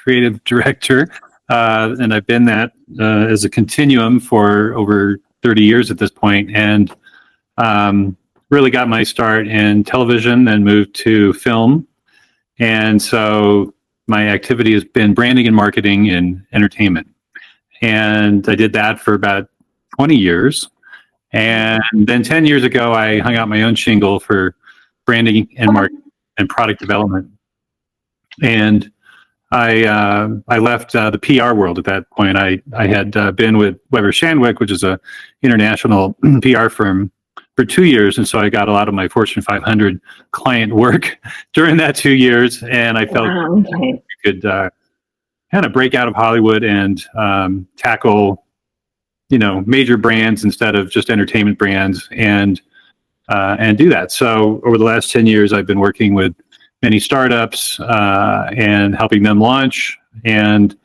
creative director, and I've been that as a continuum for over 30 years at this point, and really got my start in television, then moved to film. And so my activity has been branding and marketing in entertainment. And I did that for about 20 years. And then 10 years ago, I hung out my own shingle for branding and marketing and product development. And I left the PR world at that point. I had been with Weber Shandwick, which is a international PR firm, for 2 years. And so I got a lot of my Fortune 500 client work during that 2 years. And I felt I could kind of break out of Hollywood and tackle, major brands instead of just entertainment brands, and do that. So over the last 10 years, I've been working with many startups and helping them launch, and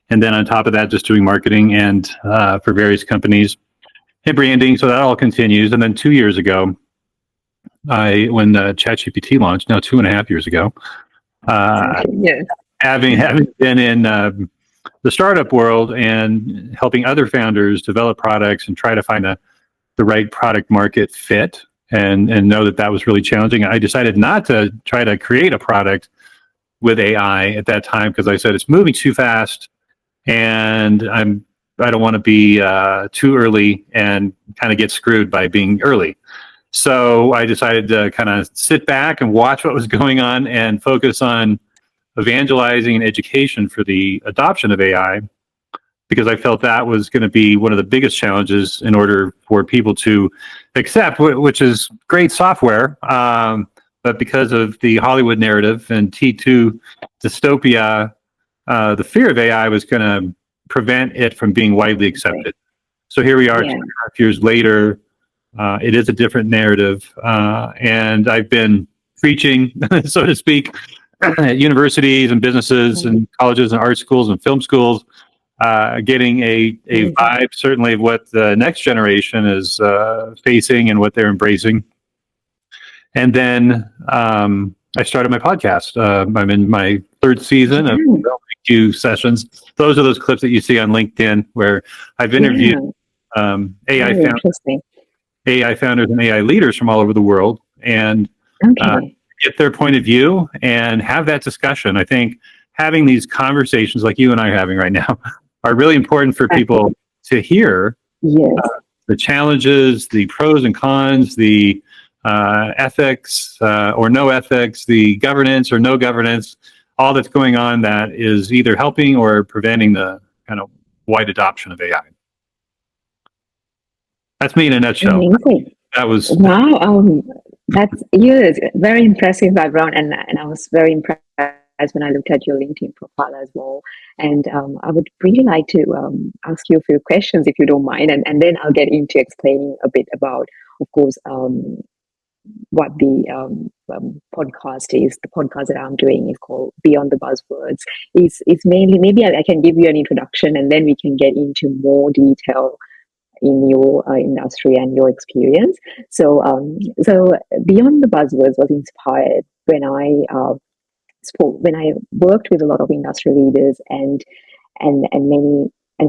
then on top of that, just doing marketing and for various companies and branding. So that all continues. And then 2 years ago, when ChatGPT launched, now 2.5 years ago, having been in the startup world and helping other founders develop products and try to find the right product market fit, and know that was really challenging, I decided not to try to create a product with AI at that time, because I said it's moving too fast, and I don't want to be too early and kind of get screwed by being early. So I decided to kind of sit back and watch what was going on and focus on evangelizing and education for the adoption of AI, because I felt that was going to be one of the biggest challenges in order for people to accept, which is great software, but because of the Hollywood narrative and T2 dystopia, the fear of AI was going to prevent it from being widely accepted. So here we are, 2.5 years later. It is a different narrative, and I've been preaching, so to speak, at universities and businesses and colleges and art schools and film schools, getting a vibe, certainly, of what the next generation is facing and what they're embracing. And then I started my podcast. I'm in my third season of Q sessions. Those are those clips that you see on LinkedIn where I've interviewed AI founders and AI leaders from all over the world, and get their point of view and have that discussion. I think having these conversations like you and I are having right now are really important for people to hear the challenges, the pros and cons, the ethics or no ethics, the governance or no governance, all that's going on that is either helping or preventing the kind of wide adoption of AI. That's me in a nutshell. Amazing. That was that's very impressive background, and I was very impressed when I looked at your LinkedIn profile as well. And I would really like to ask you a few questions, if you don't mind, and then I'll get into explaining a bit about, of course, what the podcast is. The podcast that I'm doing is called Beyond the Buzzwords. It's mainly, maybe I can give you an introduction, and then we can get into more detail in your industry and your experience. So Beyond the Buzzwords was inspired when I worked with a lot of industry leaders and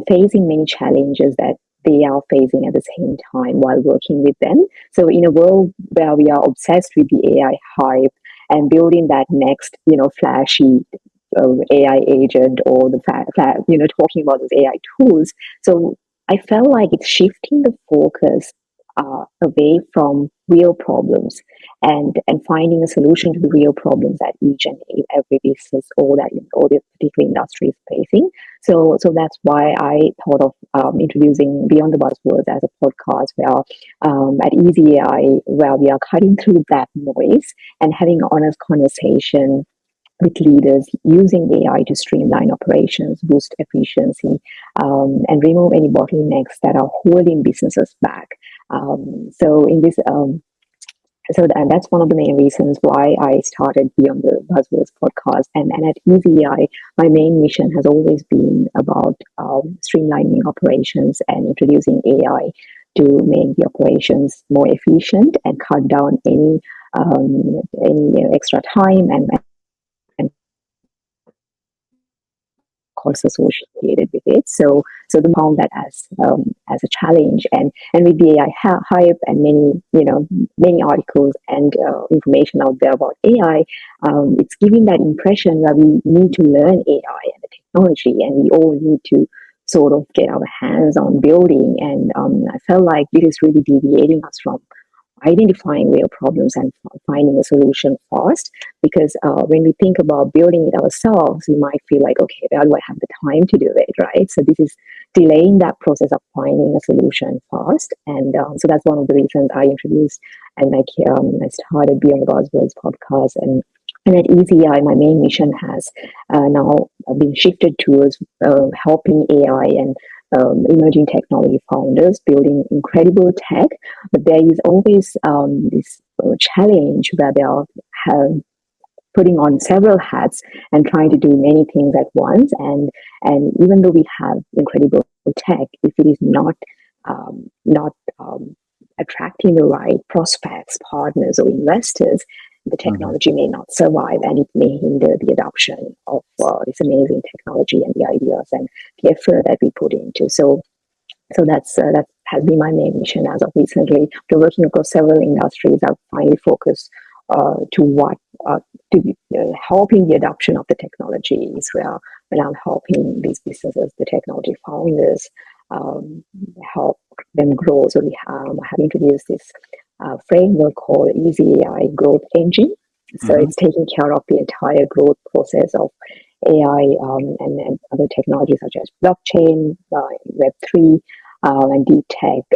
facing many challenges that they are facing at the same time while working with them. So in a world where we are obsessed with the AI hype and building that next, flashy AI agent, or talking about those AI tools. So I felt like it's shifting the focus away from real problems and finding a solution to the real problems that each and every business or the particular industry is facing. So that's why I thought of introducing Beyond the Buzzwords as a podcast where at EasyAI, where we are cutting through that noise and having an honest conversation with leaders using AI to streamline operations, boost efficiency, and remove any bottlenecks that are holding businesses back. That's one of the main reasons why I started Beyond the Buzzwords podcast. And at EasyAI, my main mission has always been about streamlining operations and introducing AI to make the operations more efficient and cut down any extra time and costs associated with it. So they found that as a challenge, and with the AI hype and many articles and information out there about AI, it's giving that impression that we need to learn AI and the technology, and we all need to sort of get our hands on building. And I felt like this is really deviating us from identifying real problems and finding a solution fast. Because when we think about building it ourselves, we might feel like, okay, where do I have the time to do it, right? So this is delaying that process of finding a solution fast. And so that's one of the reasons I introduced and I started Beyond the Buzzwords podcast. And at EasyAI, my main mission has now been shifted towards helping AI and emerging technology founders building incredible tech. But there is always this challenge where they are putting on several hats and trying to do many things at once. And even though we have incredible tech, if it is not attracting the right prospects, partners, or investors, the technology may not survive, and it may hinder the adoption of this amazing technology and the ideas and the effort that we put into. So that has been my main mission as of recently. After working across several industries, I've finally focused to helping the adoption of the technologies, where when I'm helping these businesses, the technology founders, help them grow. So we have introduced this framework called EasyAI Growth Engine. So it's taking care of the entire growth process of AI and other technologies such as blockchain, Web3, and deep tech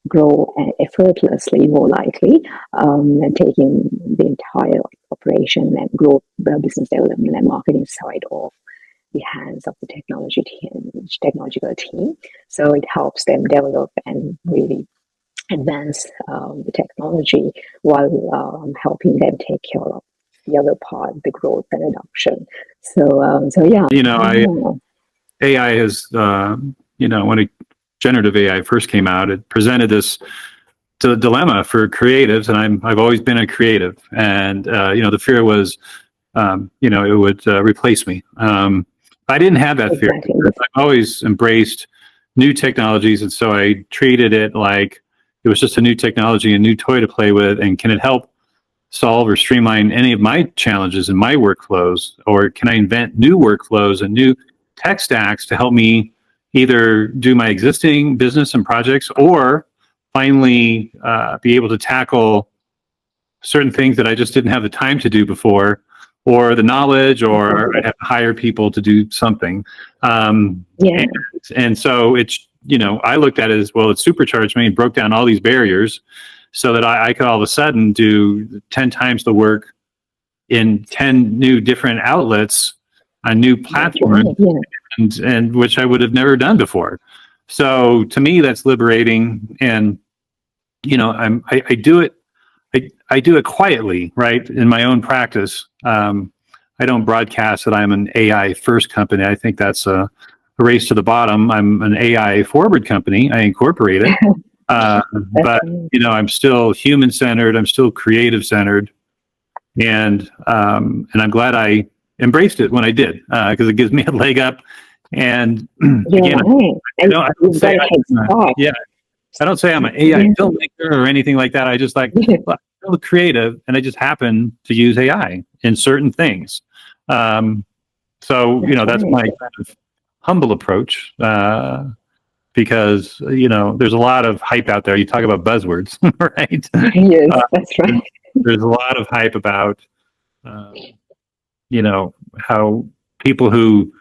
grow effortlessly, more likely, and taking the entire operation and growth, business development and marketing side off the hands of the technological team. So it helps them develop and really advance the technology while helping them take care of the other part, the growth and adoption. So yeah. AI has, when generative AI first came out, it presented this dilemma for creatives, and I've always been a creative, and the fear was, it would replace me. I didn't have that fear. I've always embraced new technologies, and so I treated it like it was just a new technology, a new toy to play with, and can it help solve or streamline any of my challenges in my workflows, or can I invent new workflows and new tech stacks to help me either do my existing business and projects, or finally be able to tackle certain things that I just didn't have the time to do before, or the knowledge, or I'd have to hire people to do something. And so it's, I looked at it as, well, it supercharged me and broke down all these barriers so that I could all of a sudden do 10 times the work in 10 new different outlets, a new platform, and which I would have never done before. So to me, that's liberating. And, I do it. I do it quietly, right, in my own practice. I don't broadcast that I'm an AI first company. I think that's a race to the bottom. I'm an AI forward company. I incorporate it. But, I'm still human centered. I'm still creative centered. And I'm glad I embraced it when I did, because it gives me a leg up. And again, I don't say I'm an AI filmmaker or anything like that. I just I'm creative, and I just happen to use AI in certain things. So that's my kind of humble approach, because there's a lot of hype out there. You talk about buzzwords, right? Yes, that's right. There's a lot of hype about how people who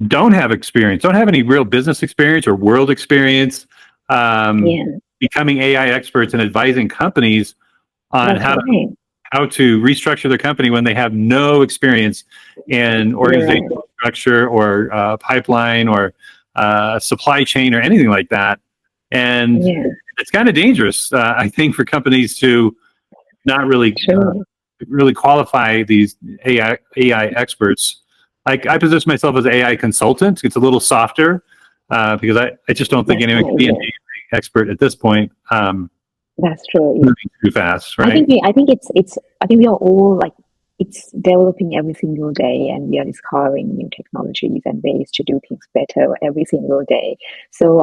don't have experience, don't have any real business experience or world experience, becoming AI experts and advising companies on how to restructure their company when they have no experience in organizational structure or pipeline or supply chain or anything like that. And it's kind of dangerous, I think, for companies to not really really qualify these AI experts. Like, I position myself as an AI consultant. It's a little softer because I just don't think anyone can be an AI expert at this point. That's true. Moving too fast, right? I think we are all it's developing every single day, and we are discovering new technologies and ways to do things better every single day. So,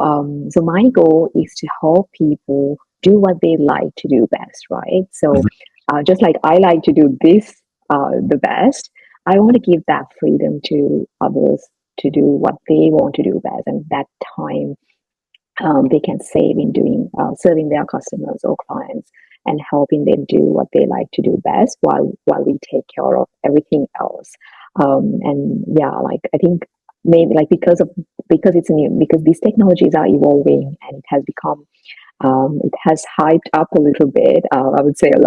so my goal is to help people do what they like to do best, right? So, just like I like to do this the best, I want to give that freedom to others to do what they want to do best, and that time they can save in doing serving their customers or clients and helping them do what they like to do best while we take care of everything else. And yeah, like I think maybe like because it's new, because these technologies are evolving, and it has become it has hyped up a little bit. I would say a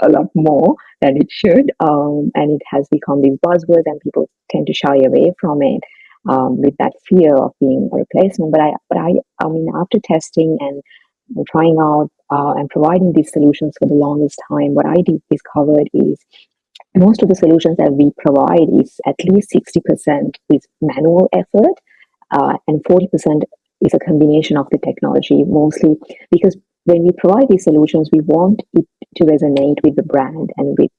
lot more than it should, and it has become these buzzwords, and people tend to shy away from it with that fear of being a replacement. I mean, after testing and trying out and providing these solutions for the longest time, what I discovered is most of the solutions that we provide is at least 60% is manual effort, and 40% is a combination of the technology, mostly because when we provide these solutions, we want it to resonate with the brand and with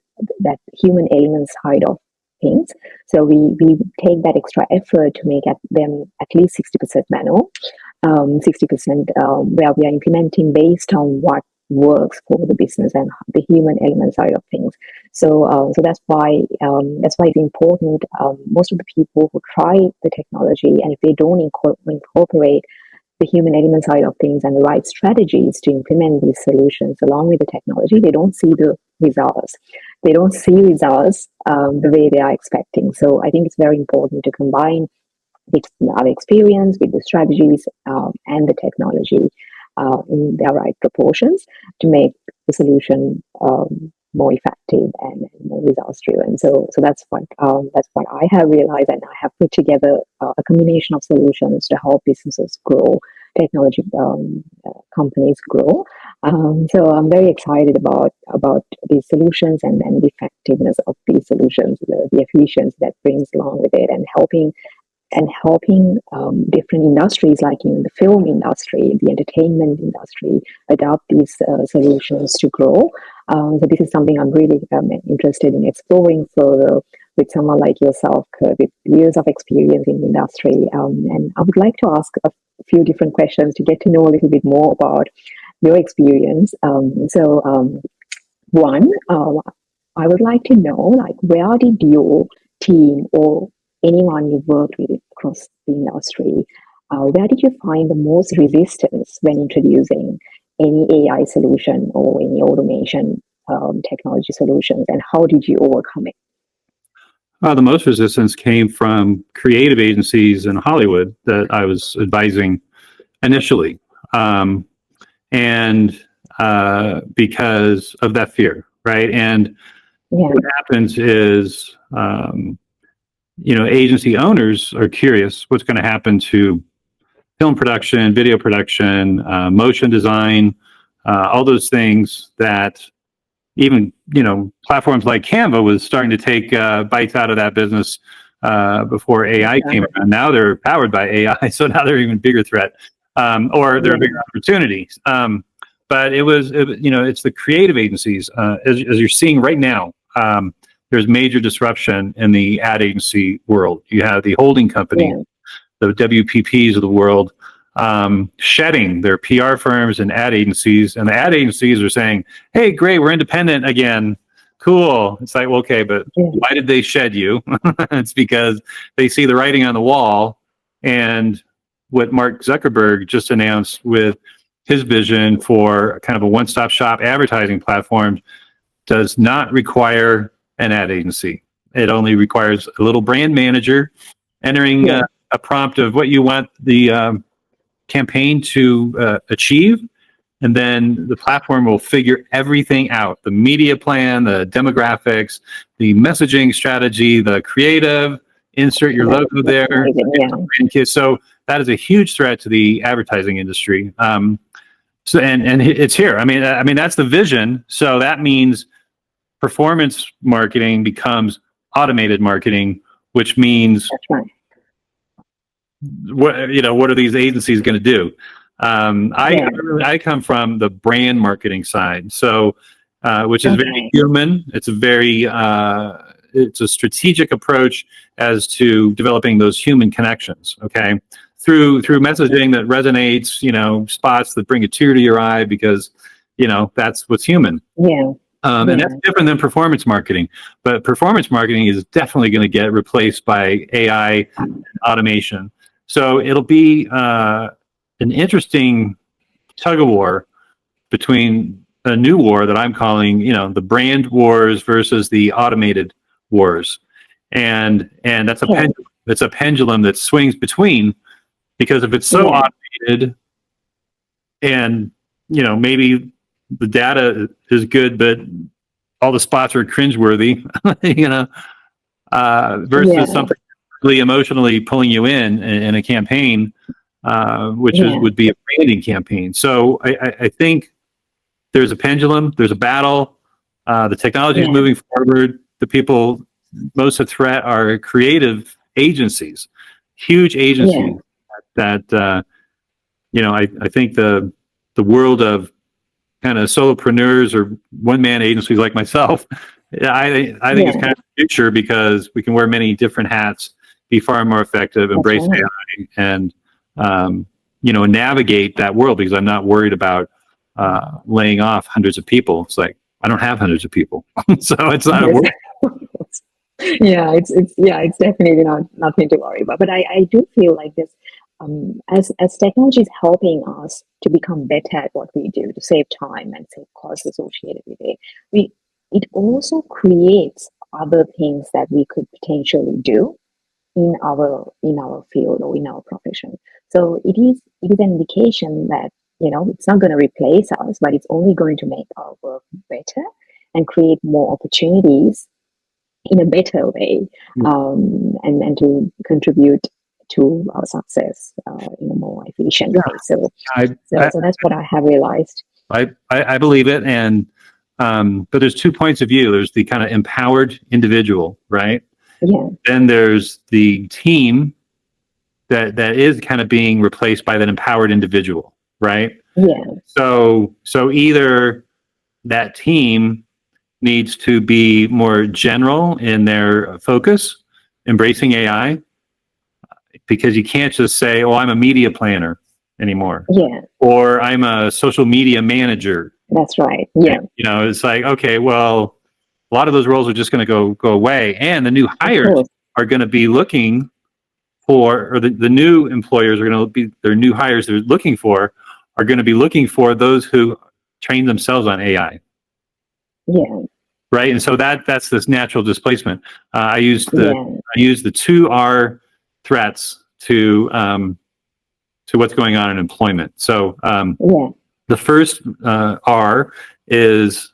that human element side of things. So we take that extra effort to make them at least 60% manual, 60% where we are implementing based on what works for the business and the human element side of things. So that's why it's important. Most of the people who try the technology, and if they don't incorporate the human element side of things and the right strategies to implement these solutions along with the technology, they don't see the results. They don't see results the way they are expecting. So I think it's very important to combine our experience with the strategies and the technology in their right proportions to make the solution more effective and more results driven. So that's what I have realized, and I have put together a combination of solutions to help businesses grow, technology companies grow. So I'm very excited about these solutions and the effectiveness of these solutions, the efficiency that brings along with it, and helping different industries like in the film industry, the entertainment industry, adopt these solutions to grow. So this is something I'm really interested in exploring further with someone like yourself, Curt, with years of experience in the industry. And I would like to ask a few different questions to get to know a little bit more about your experience. One, I would like to know, like, where did your team or anyone you worked with across the industry, where did you find the most resistance when introducing any AI solution or any automation technology solutions, and how did you overcome it? The most resistance came from creative agencies in Hollywood that I was advising initially, and because of that fear, right? And what happens is, agency owners are curious what's going to happen to film production, video production, motion design, all those things that even, platforms like Canva was starting to take bites out of that business before AI came around. Now they're powered by AI, so now they're even bigger threat, or they're a bigger opportunity. But it's the creative agencies, as you're seeing right now. There's major disruption in the ad agency world. You have the holding companies, the WPPs of the world, shedding their PR firms and ad agencies. And the ad agencies are saying, hey, great, we're independent again. Cool. It's like, well, okay, but why did they shed you? It's because they see the writing on the wall. And what Mark Zuckerberg just announced with his vision for kind of a one-stop shop advertising platform does not require an ad agency. It only requires a little brand manager entering a prompt of what you want the campaign to achieve, and then the platform will figure everything out: the media plan, the demographics, the messaging strategy, the creative, insert your logo there. So that is a huge threat to the advertising industry. So it's here. I mean that's the vision. So that means performance marketing becomes automated marketing, which means what are these agencies going to do? I come from the brand marketing side, so which is very human. It's a very it's a strategic approach as to developing those human connections. Okay, through messaging that resonates, spots that bring a tear to your eye because that's what's human. Yeah. And that's different than performance marketing. But performance marketing is definitely going to get replaced by AI automation. So it'll be an interesting tug of war between a new war that I'm calling, the brand wars versus the automated wars. And that's a pendulum. It's a pendulum that swings between, because if it's so automated and, maybe the data is good, but all the spots are cringeworthy, versus something really emotionally pulling you in a campaign, which would be a branding campaign. So I think there's a pendulum, there's a battle. The technology is moving forward. The people most at threat are creative agencies, huge agencies that I think the world of kind of solopreneurs or one-man agencies like myself, I think it's kind of the future, because we can wear many different hats, be far more effective, embrace AI, and navigate that world, because I'm not worried about laying off hundreds of people. It's like, I don't have hundreds of people, so it's not a worry. It's definitely not nothing to worry about. But I do feel like this, as technology is helping us to become better at what we do, to save time and save costs associated with it, it also creates other things that we could potentially do in our field or in our profession. So it is an indication that it's not going to replace us, but it's only going to make our work better and create more opportunities in a better way, and to contribute to our success in a more efficient way. So that's what I have realized. I believe it, and but there's 2 points of view. There's the kind of empowered individual, right? Yeah. Then there's the team that is kind of being replaced by that empowered individual, right? Yeah. So either that team needs to be more general in their focus, embracing AI, because you can't just say, "Oh, I'm a media planner" anymore. Yeah. Or I'm a social media manager. That's right. Yeah. And, it's like, okay, well, a lot of those roles are just going to go away, and the new hires are going to be looking for, or the new employers are going to be, their new hires they're looking for are going to be looking for those who train themselves on AI. Yeah. Right. And so that's this natural displacement. I use the 2R threats to what's going on in employment. So the first R is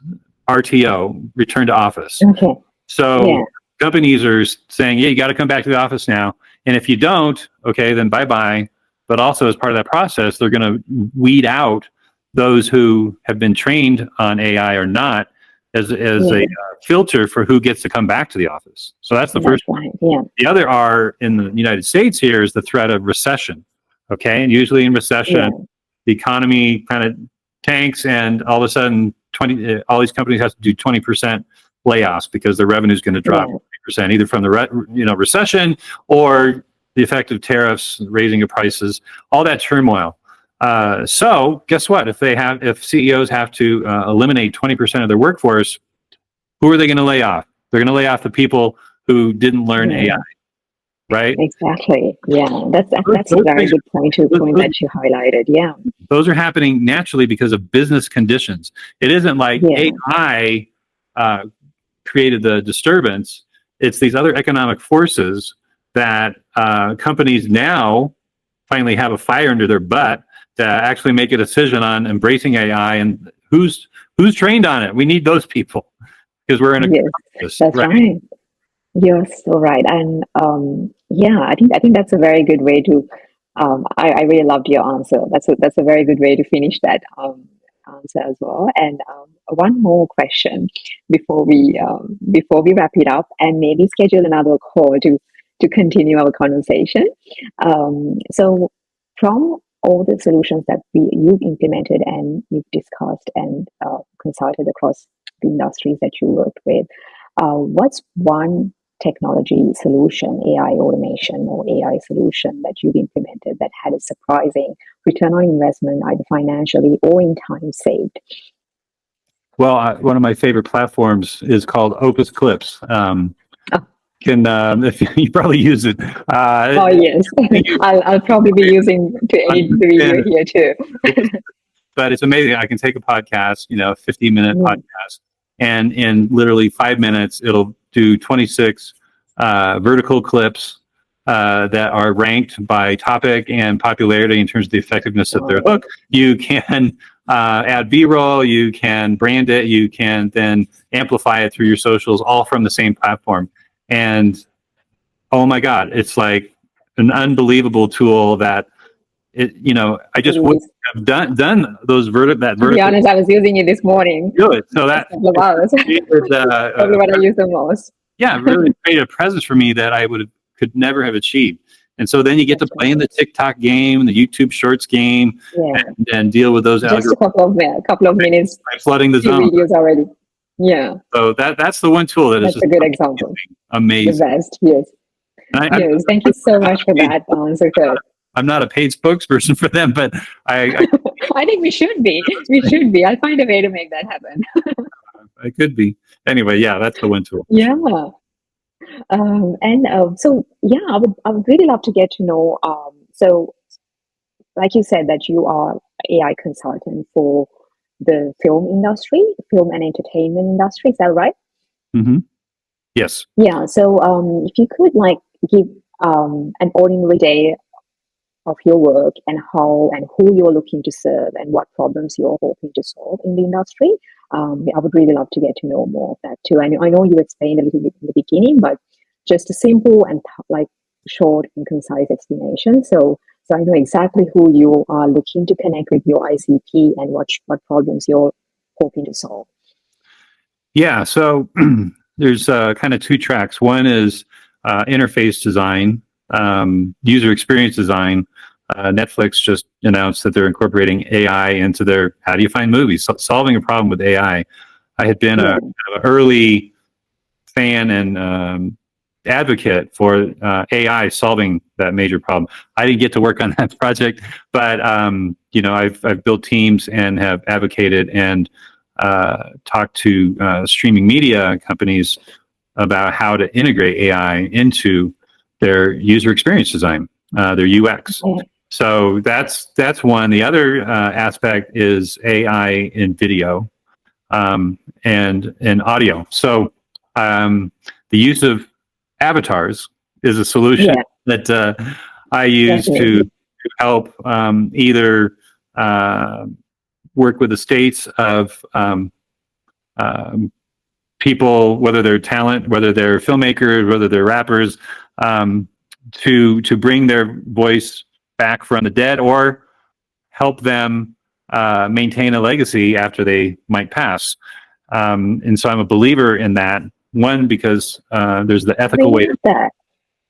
RTO, return to office. Okay. So companies are saying, you got to come back to the office now. And if you don't, okay, then bye-bye. But also as part of that process, they're going to weed out those who have been trained on AI or not, as a filter for who gets to come back to the office. So that's the first one. Yeah. The other R in the United States here is the threat of recession. Okay. And usually in recession, the economy kind of tanks, and all of a sudden all these companies have to do 20% layoffs because their revenue is going to drop 20%, either from the recession or the effect of tariffs, raising of prices, all that turmoil. So guess what? If CEOs have to eliminate 20% of their workforce, who are they going to lay off? They're going to lay off the people who didn't learn AI, right? Exactly. Yeah, that's a very good point that you highlighted. Yeah, those are happening naturally because of business conditions. It isn't like AI created the disturbance. It's these other economic forces that companies now finally have a fire under their butt to actually make a decision on embracing AI, and who's trained on it. We need those people, because we're in a crisis. That's right. You're so right. And I think that's a very good way to I really loved your answer. That's a very good way to finish that answer as well. And one more question before we wrap it up, and maybe schedule another call to continue our conversation. So from all the solutions that you've implemented and you've discussed and consulted across the industries that you worked with, what's one technology solution, AI automation or AI solution that you've implemented that had a surprising return on investment, either financially or in time saved? Well, one of my favorite platforms is called Opus Clips. Oh. If you probably use it. Oh yes, I'll probably be using to edit the video here too. But it's amazing. I can take a podcast, 15-minute podcast, and in literally 5 minutes, it'll do 26 vertical clips that are ranked by topic and popularity in terms of the effectiveness of their look. You can add B-roll, you can brand it, you can then amplify it through your socials, all from the same platform. And oh my God, it's like an unbelievable tool that I just wouldn't have done those vertical. To be honest, I was using it this morning. Good. So that couple of hours. Probably what I use the most. Yeah, really created a presence for me that I could never have achieved. And so then you get to play in the TikTok game, the YouTube Shorts game, and deal with those just algorithms. a couple of minutes by flooding the zone. Videos already. Yeah. So that's the one tool that is just a good example. Amazing. The best. Yes. Yes. Thank you so much for that answer, Curt. I'm not a paid spokesperson for them, but I I think we should be. We should be. I'll find a way to make that happen. I could be. Anyway, yeah, that's the one tool. Yeah. So yeah, I would really love to get to know. So, like you said, that you are AI consultant for the film industry, film and entertainment industry. Is that right? Mm-hmm. Yes. Yeah. So, if you could give an ordinary day of your work and how and who you're looking to serve and what problems you're hoping to solve in the industry, I would really love to get to know more of that too. I know you explained a little bit in the beginning, but just a simple and short and concise explanation. So I know exactly who you are looking to connect with your ICP and what problems you're hoping to solve. Yeah. So there's kind of two tracks. One is interface design, user experience design. Netflix just announced that they're incorporating AI into their how do you find movies, solving a problem with AI. I had been an early fan and advocate for AI solving that major problem. I didn't get to work on that project, but I've built teams and have advocated and talked to streaming media companies about how to integrate AI into their user experience design, their UX. So that's one. The other aspect is AI in video and audio. So the use of avatars is a solution that I use to help either work with the states of people, whether they're talent, whether they're filmmakers, whether they're rappers, to bring their voice back from the dead or help them maintain a legacy after they might pass. And so I'm a believer in that. One, because there's the ethical way.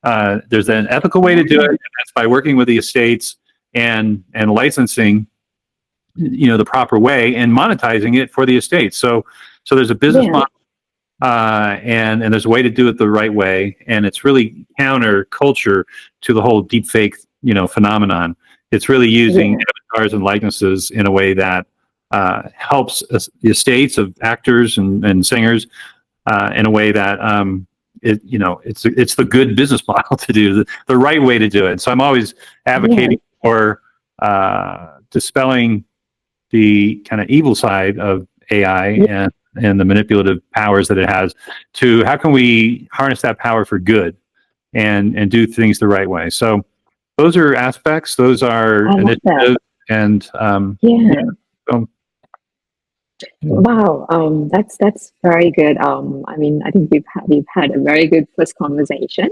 There's an ethical way to do it, and that's by working with the estates and licensing, the proper way and monetizing it for the estates. So there's a business model, and there's a way to do it the right way, and it's really counter culture to the whole deepfake, phenomenon. It's really using avatars and likenesses in a way that helps the estates of actors and singers in a way that it's the good business model to do, the right way to do it. So I'm always advocating for dispelling the kind of evil side of AI and the manipulative powers that it has, to how can we harness that power for good and do things the right way. So those are aspects, those are initiatives, and wow, that's very good. I mean, I think we've had a very good first conversation.